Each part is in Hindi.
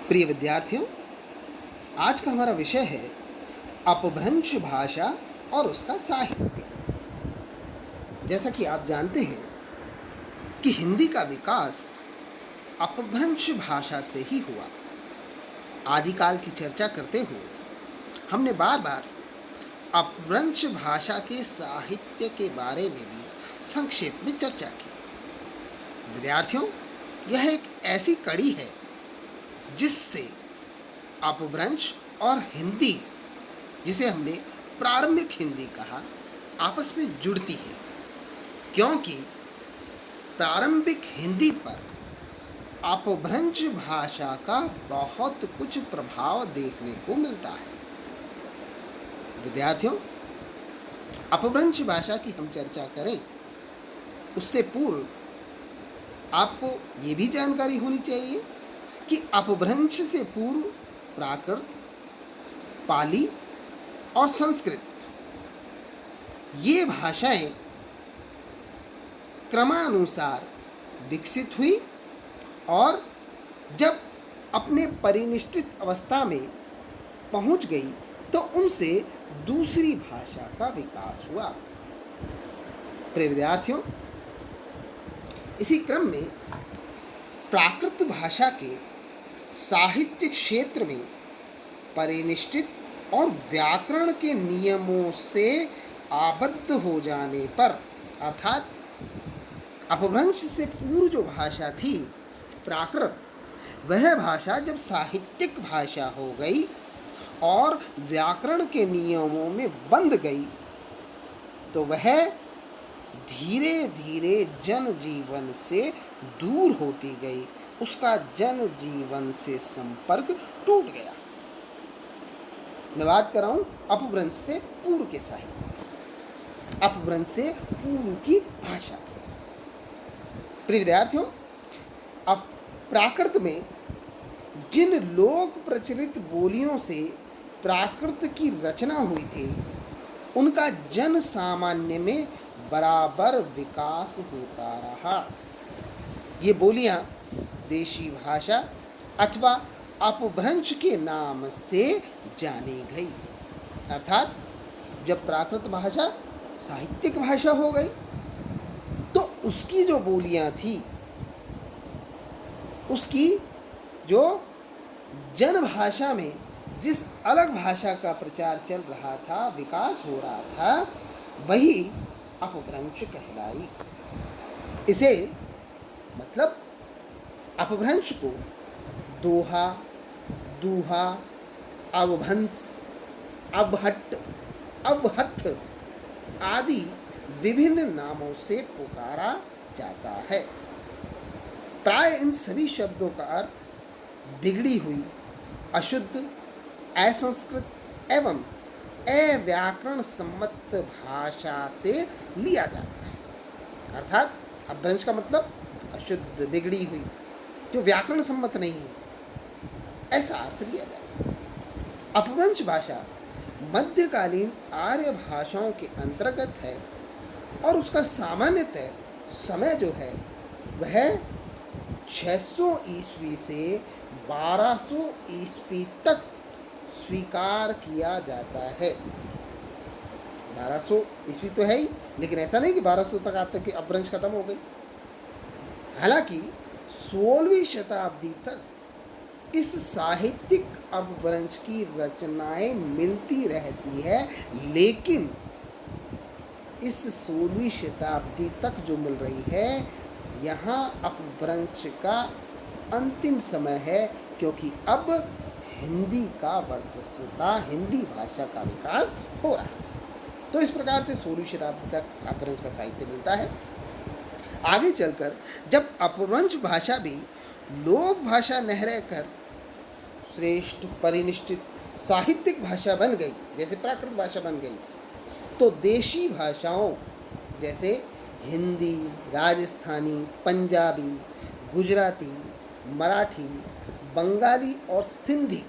प्रिय विद्यार्थियों, आज का हमारा विषय है अपभ्रंश भाषा और उसका साहित्य। जैसा कि आप जानते हैं कि हिंदी का विकास अपभ्रंश भाषा से ही हुआ। आदिकाल की चर्चा करते हुए हमने बार बार अपभ्रंश भाषा के साहित्य के बारे में भी संक्षेप में चर्चा की। विद्यार्थियों, यह एक ऐसी कड़ी है जिससे अपभ्रंश और हिंदी, जिसे हमने प्रारंभिक हिंदी कहा, आपस में जुड़ती है, क्योंकि प्रारंभिक हिंदी पर अपभ्रंश भाषा का बहुत कुछ प्रभाव देखने को मिलता है। विद्यार्थियों, अपभ्रंश भाषा की हम चर्चा करें उससे पूर्व आपको ये भी जानकारी होनी चाहिए कि अपभ्रंश से पूर्व प्राकृत, पाली और संस्कृत ये भाषाएं क्रमानुसार विकसित हुई और जब अपने परिनिष्ठित अवस्था में पहुंच गई तो उनसे दूसरी भाषा का विकास हुआ। प्रिय विद्यार्थियों, इसी क्रम में प्राकृत भाषा के साहित्य क्षेत्र में परिनिष्ठित और व्याकरण के नियमों से आबद्ध हो जाने पर, अर्थात अपभ्रंश से पूर्व जो भाषा थी प्राकृत, वह भाषा जब साहित्यिक भाषा हो गई और व्याकरण के नियमों में बंध गई तो वह धीरे धीरे जनजीवन से दूर होती गई, उसका जनजीवन से संपर्क टूट गया। मैं बात कर रहा हूँ अपभ्रंश से पूर्व के साहित्य की, अपभ्रंश से पूर्व की भाषा की। प्रिय विद्यार्थियों, अब प्राकृत में जिन लोक प्रचलित बोलियों से प्राकृत की रचना हुई थी, उनका जन सामान्य में बराबर विकास होता रहा। ये बोलियां देशी भाषा अथवा अपभ्रंश के नाम से जानी गई। अर्थात जब प्राकृत भाषा साहित्यिक भाषा हो गई तो उसकी जो बोलियां थी, उसकी जो जन भाषा में जिस अलग भाषा का प्रचार चल रहा था, विकास हो रहा था, वही अपभ्रंश कहलाई। इसे मतलब अपभ्रंश को दोहा, दूहा, अवभंस, अवहट्ट, अवहत्थ आदि विभिन्न नामों से पुकारा जाता है। प्राय इन सभी शब्दों का अर्थ बिगड़ी हुई, अशुद्ध, असंस्कृत एवं अव्याकरण सम्मत भाषा से लिया जाता है। अर्थात अपभ्रंश का मतलब अशुद्ध, बिगड़ी हुई, जो व्याकरण सम्मत नहीं है, ऐसा अर्थ लिया जाता है। अपभ्रंश भाषा मध्यकालीन आर्य भाषाओं के अंतर्गत है और उसका सामान्यतः समय जो है वह 600 ईस्वी से 1200 ईस्वी तक स्वीकार किया जाता है। 1200 ईस्वी तो है ही, लेकिन ऐसा नहीं कि 1200 तक आते कि अपभ्रंश खत्म हो गई। हालांकि 16वीं शताब्दी तक इस साहित्यिक अपभ्रंश की रचनाएं मिलती रहती है, लेकिन इस 16वीं शताब्दी तक जो मिल रही है, यहाँ अपभ्रंश का अंतिम समय है, क्योंकि अब हिंदी का वर्चस्व था, हिंदी भाषा का विकास हो रहा है। तो इस प्रकार से 16वीं शताब्दी तक अपभ्रंश का साहित्य मिलता है। आगे चलकर जब अपभ्रंश भाषा भी लोक भाषा न रहकर श्रेष्ठ परिनिष्ठित साहित्यिक भाषा बन गई, जैसे प्राकृत भाषा बन गई, तो देशी भाषाओं जैसे हिंदी, राजस्थानी, पंजाबी, गुजराती, मराठी, बंगाली और सिंधी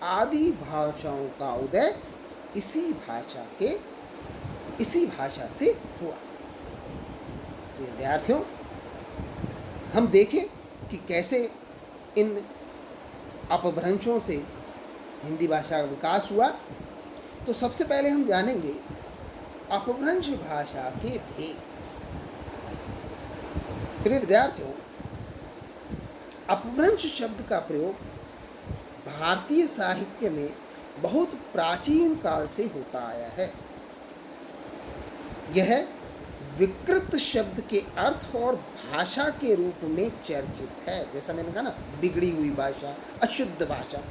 आदि भाषाओं का उदय इसी भाषा से हुआ। विद्यार्थियों, हम देखें कि कैसे इन अपभ्रंशों से हिंदी भाषा का विकास हुआ। तो सबसे पहले हम जानेंगे अपभ्रंश भाषा के भेद। प्रिय विद्यार्थियों, अपभ्रंश शब्द का प्रयोग भारतीय साहित्य में बहुत प्राचीन काल से होता आया है। यह विकृत शब्द के अर्थ और भाषा के रूप में चर्चित है। जैसा मैंने कहा ना, बिगड़ी हुई भाषा, अशुद्ध भाषा।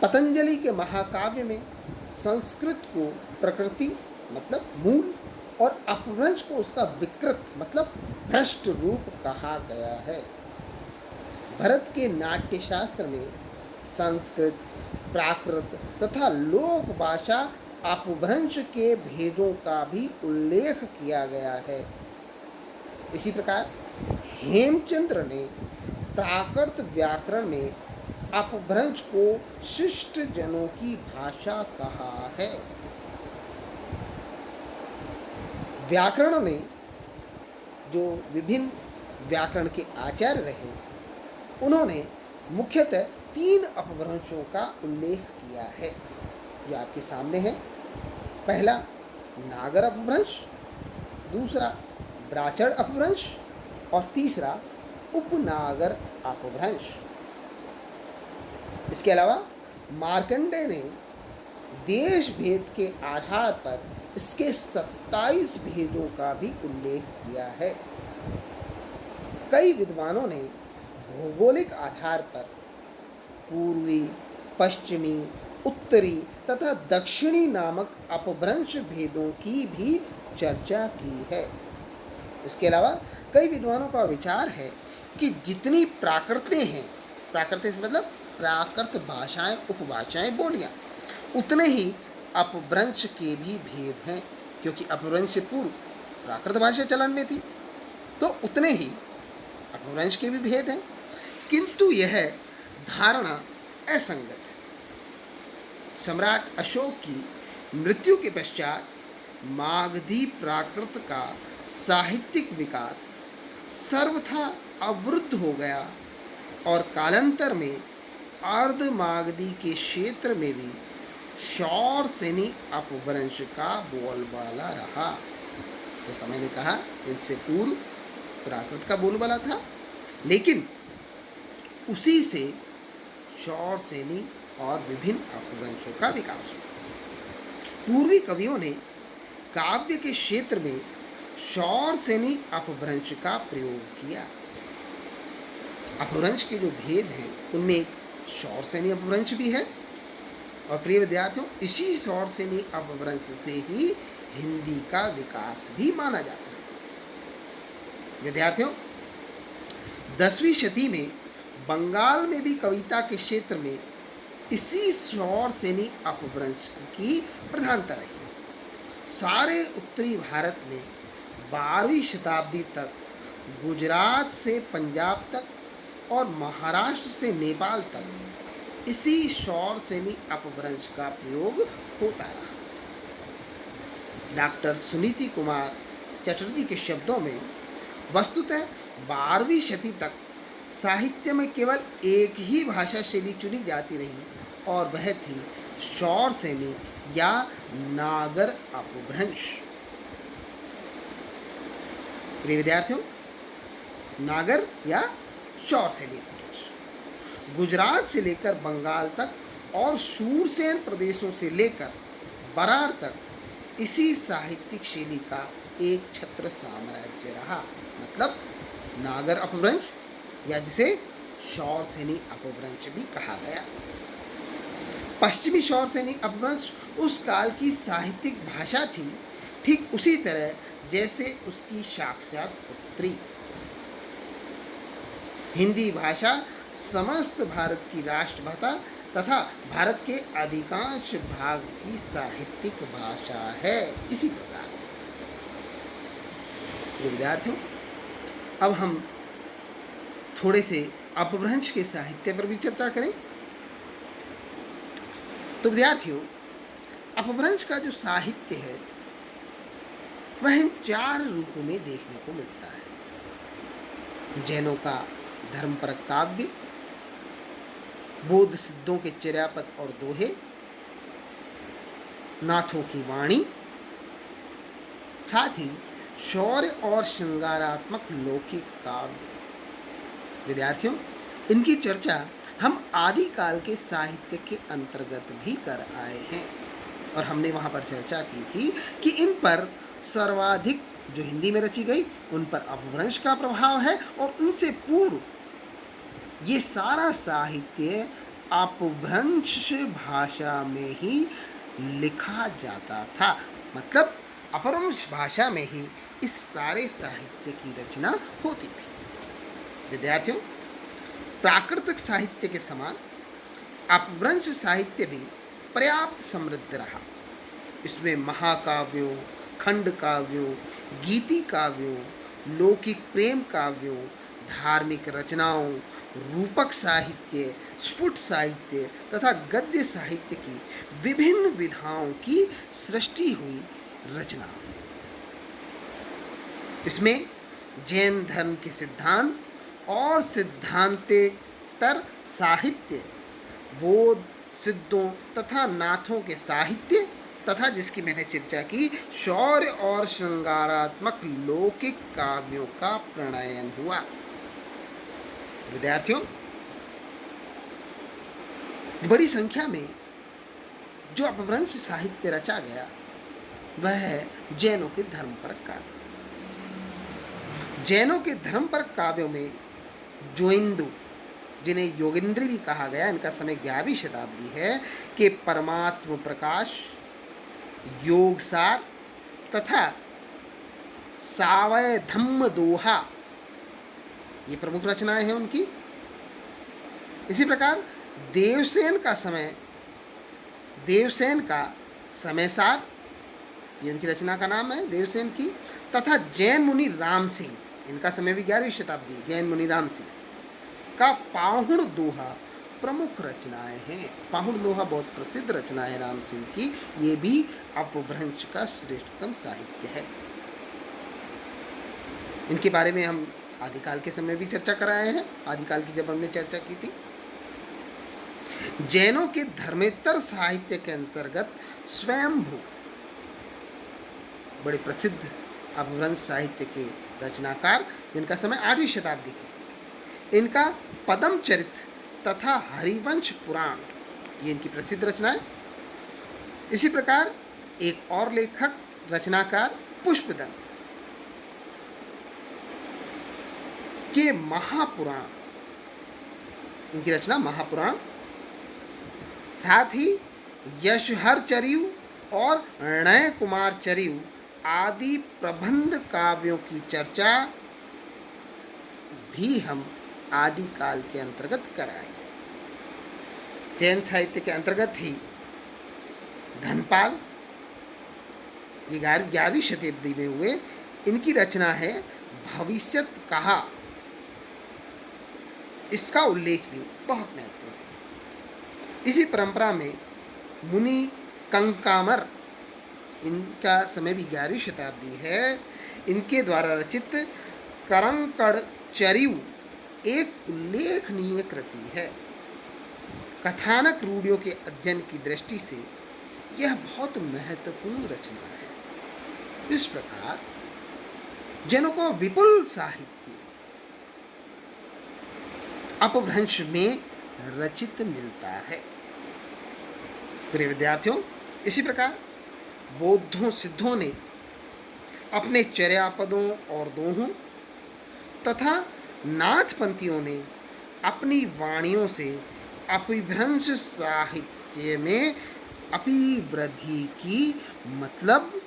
पतंजलि के महाकाव्य में संस्कृत को प्रकृति मतलब मूल और अपभ्रंश को उसका विकृत मतलब भ्रष्ट रूप कहा गया है। भरत के नाट्यशास्त्र में संस्कृत, प्राकृत तथा लोक भाषा अपभ्रंश के भेदों का भी उल्लेख किया गया है। इसी प्रकार हेमचंद्र ने प्राकृत व्याकरण में अपभ्रंश को शिष्ट जनों की भाषा कहा है। व्याकरण में जो विभिन्न व्याकरण के आचार्य रहे, उन्होंने मुख्यतः 3 अपभ्रंशों का उल्लेख किया है, जो आपके सामने है। पहला नागर अपभ्रंश, दूसरा ब्राचड़ अपभ्रंश और तीसरा उपनागर अपभ्रंश। इसके अलावा मार्कंडेय ने देश भेद के आधार पर इसके 27 भेदों का भी उल्लेख किया है। कई विद्वानों ने भौगोलिक आधार पर पूर्वी, पश्चिमी, उत्तरी तथा दक्षिणी नामक अपभ्रंश भेदों की भी चर्चा की है। इसके अलावा कई विद्वानों का विचार है कि जितनी प्राकृतें हैं, प्राकृतें से मतलब प्राकृत भाषाएं, उपभाषाएं, बोलियां, उतने ही अपभ्रंश के भी भेद हैं, क्योंकि अपभ्रंश से पूर्व प्राकृत भाषा चलन में थी, तो उतने ही अपभ्रंश के भी भेद हैं। किंतु यह धारणा असंगत है। सम्राट अशोक की मृत्यु के पश्चात मागधी प्राकृत का साहित्यिक विकास सर्वथा अवरुद्ध हो गया और कालांतर में अर्ध मागधी के क्षेत्र में भी शौरसेनी अपभ्रंश का बोलबाला रहा। जैसा मैंने कहा, इनसे पूर्व प्राकृत का बोलबाला था, लेकिन उसी से शौरसेनी और विभिन्न अपभ्रंशों का विकास हुआ। पूर्वी कवियों ने काव्य के क्षेत्र में शौरसेनी अपभ्रंश का प्रयोग किया। अपभ्रंश के जो भेद हैं, उनमें एक शौरसेनी अपभ्रंश भी है। और प्रिय विद्यार्थियों, इसी शौरसेनी अपभ्रंश से ही हिंदी का विकास भी माना जाता है। विद्यार्थियों, 10वीं शती में बंगाल में भी कविता के क्षेत्र में इसी शौरसेनी अपभ्रंश की प्रधानता रही। सारे उत्तरी भारत में 12वीं शताब्दी तक, गुजरात से पंजाब तक और महाराष्ट्र से नेपाल तक इसी शौरसेनी अपभ्रंश का प्रयोग होता रहा। डॉक्टर सुनीति कुमार चटर्जी के शब्दों में वस्तुतः 12वीं शती तक साहित्य में केवल एक ही भाषा शैली चुनी जाती रही, और वह थी शौरसेनी या नागर अपभ्रंश। प्रिय विद्यार्थियों, नागर या शौरसेनी अपभ्रंश गुजरात से लेकर बंगाल तक और शूरसेन प्रदेशों से लेकर बरार तक इसी साहित्यिक शैली का एक छत्र साम्राज्य रहा। मतलब नागर अपभ्रंश, या जिसे शौरसेनी अपभ्रंश भी कहा गया। पश्चिमी शौरसेनी अपभ्रंश उस काल की साहित्यिक भाषा थी, ठीक उसी तरह जैसे उसकी साक्षात पुत्री। हिंदी भाषा समस्त भारत की राष्ट्रभाषा तथा भारत के अधिकांश भाग की साहित्यिक भाषा है। इसी प्रकार से विद्यार्थियों, अब हम थोड़े से अपभ्रंश के साहित्य पर भी चर्चा करें। तो विद्यार्थियों, अपभ्रंश का जो साहित्य है वह इन 4 रूपों में देखने को मिलता है। जैनों का धर्मपरक काव्य, बोध सिद्धों के चर्यापद और दोहे, नाथों की वाणी, साथ ही शौर्य और श्रृंगारात्मक लौकिक काव्य। विद्यार्थियों, इनकी चर्चा हम आदिकाल के साहित्य के अंतर्गत भी कर आए हैं और हमने वहाँ पर चर्चा की थी कि इन पर सर्वाधिक जो हिंदी में रची गई उन पर अपभ्रंश का प्रभाव है और उनसे पूर्व ये सारा साहित्य अपभ्रंश भाषा में ही लिखा जाता था। मतलब अपभ्रंश भाषा में ही इस सारे साहित्य की रचना होती थी। विद्यार्थियों, प्राकृतिक साहित्य के समान अपभ्रंश साहित्य भी पर्याप्त समृद्ध रहा। इसमें महाकाव्यों, खंड काव्यों, गीति काव्यों, लौकिक प्रेम काव्यों, धार्मिक रचनाओं, रूपक साहित्य, स्फुट साहित्य तथा गद्य साहित्य की विभिन्न विधाओं की सृष्टि हुई, रचना हुई। इसमें जैन धर्म के सिद्धांत और सिद्धांतेतर साहित्य, बोध सिद्धों तथा नाथों के साहित्य तथा जिसकी मैंने चर्चा की शौर्य और श्रृंगारात्मक लौकिक काव्यों का प्रणयन हुआ। विद्यार्थियों, बड़ी संख्या में जो अपभ्रंश साहित्य रचा गया वह है जैनों के धर्मपरक काव्य। जैनों के धर्मपरक काव्यों में जोइंदु, जिन्हें योगेंद्री भी कहा गया, इनका समय 11वीं शताब्दी है, के परमात्म प्रकाश, योगसार तथा सावय धम्म दोहा ये प्रमुख रचनाएं हैं उनकी। इसी प्रकार देवसेन का समयसार, ये उनकी रचना का नाम है देवसेन की, तथा जैन मुनि राम सिंह, इनका समय भी 11वीं शताब्दी, जैन मुनि राम सिंह का पाहुण दोहा प्रमुख रचनाएं हैं। पाहुण दोहा बहुत प्रसिद्ध रचना है राम सिंह की, ये भी अपभ्रंश का श्रेष्ठतम साहित्य है। इनके बारे में हम आदिकाल के समय भी चर्चा कराए हैं, आदिकाल की जब हमने चर्चा की थी। जैनों के धर्मेतर साहित्य के अंतर्गत स्वयंभू, बड़े प्रसिद्ध अपभ्रंश साहित्य के रचनाकार, जिनका समय 8वीं शताब्दी के है, इनका पदम चरित तथा हरिवंश पुराण ये इनकी प्रसिद्ध रचना है। इसी प्रकार एक और लेखक रचनाकार पुष्पदन के महापुराण, इनकी रचना महापुराण, साथ ही यशहर चरियु और णय कुमार चरियु आदि प्रबंध काव्यों की चर्चा भी हम आदिकाल के अंतर्गत कराए। जैन साहित्य के अंतर्गत ही धनपाल, ये 11वीं शताब्दी में हुए, इनकी रचना है भविष्यत कहा। इसका उल्लेख भी बहुत महत्वपूर्ण है। इसी परंपरा में मुनि कंकामर, इनका समय भी 11वीं शताब्दी है, इनके द्वारा रचित करंकड़ चरियु एक उल्लेखनीय कृति है। कथानक रूढ़ियों के अध्ययन की दृष्टि से यह बहुत महत्वपूर्ण रचना है। इस प्रकार जैनों को विपुल साहित्य अपभ्रंश में रचित मिलता है। प्रिय विद्यार्थियों, इसी प्रकार बौद्धों सिद्धों ने अपने चर्यापदों और दोहों तथा नाथपंथियों ने अपनी वाणियों से अपभ्रंश साहित्य में अपिवृद्धि की, मतलब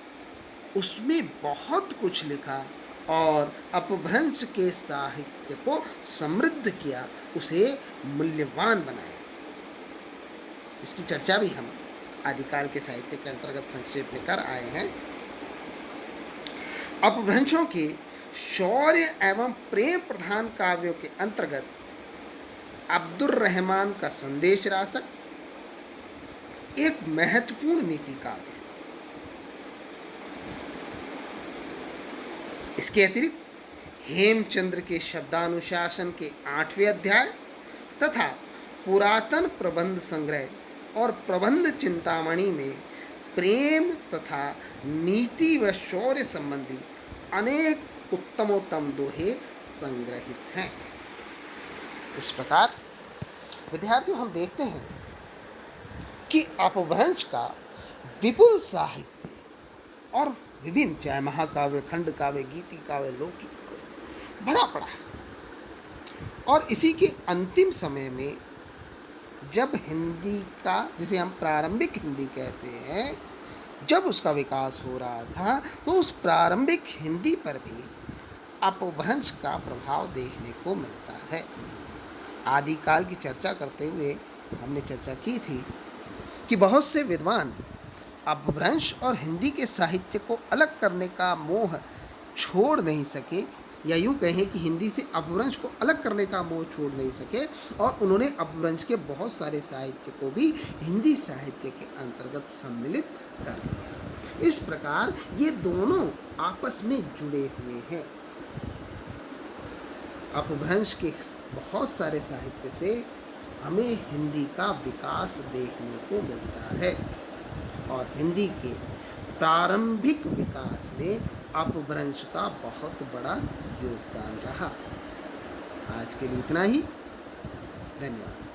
उसमें बहुत कुछ लिखा और अपभ्रंश के साहित्य को समृद्ध किया, उसे मूल्यवान बनाया। इसकी चर्चा भी हम आदिकाल के साहित्य के अंतर्गत संक्षेप में कर आए हैं। अपभ्रंशों के शौर्य एवं प्रेम प्रधान काव्यों के अंतर्गत अब्दुर रहमान का संदेश रासक एक महत्वपूर्ण नीति काव्य है। इसके अतिरिक्त हेमचंद्र के शब्दानुशासन के 8वें अध्याय तथा पुरातन प्रबंध संग्रह और प्रबंध चिंतामणि में प्रेम तथा नीति व शौर्य संबंधी अनेक उत्तमोत्तम दोहे संग्रहित हैं। इस प्रकार विद्यार्थियों हम देखते हैं कि अपभ्रंश का विपुल साहित्य और विभिन्न, चाहे महाकाव्य, खंड काव्य, गीति काव्य, लौकिक काव्य भरा पड़ा है। और इसी के अंतिम समय में जब हिंदी का, जिसे हम प्रारंभिक हिंदी कहते हैं, जब उसका विकास हो रहा था तो उस प्रारंभिक हिंदी पर भी अपभ्रंश का प्रभाव देखने को मिलता है। आदिकाल की चर्चा करते हुए हमने चर्चा की थी कि बहुत से विद्वान अपभ्रंश और हिंदी के साहित्य को अलग करने का मोह छोड़ नहीं सके, या यूँ कहें कि हिंदी से अपभ्रंश को अलग करने का मोह छोड़ नहीं सके, और उन्होंने अपभ्रंश के बहुत सारे साहित्य को भी हिंदी साहित्य के अंतर्गत सम्मिलित कर लिया। इस प्रकार ये दोनों आपस में जुड़े हुए हैं। अपभ्रंश के बहुत सारे साहित्य से हमें हिंदी का विकास देखने को मिलता है, और हिंदी के प्रारंभिक विकास में अपभ्रंश का बहुत बड़ा योगदान रहा। आज के लिए इतना ही। धन्यवाद।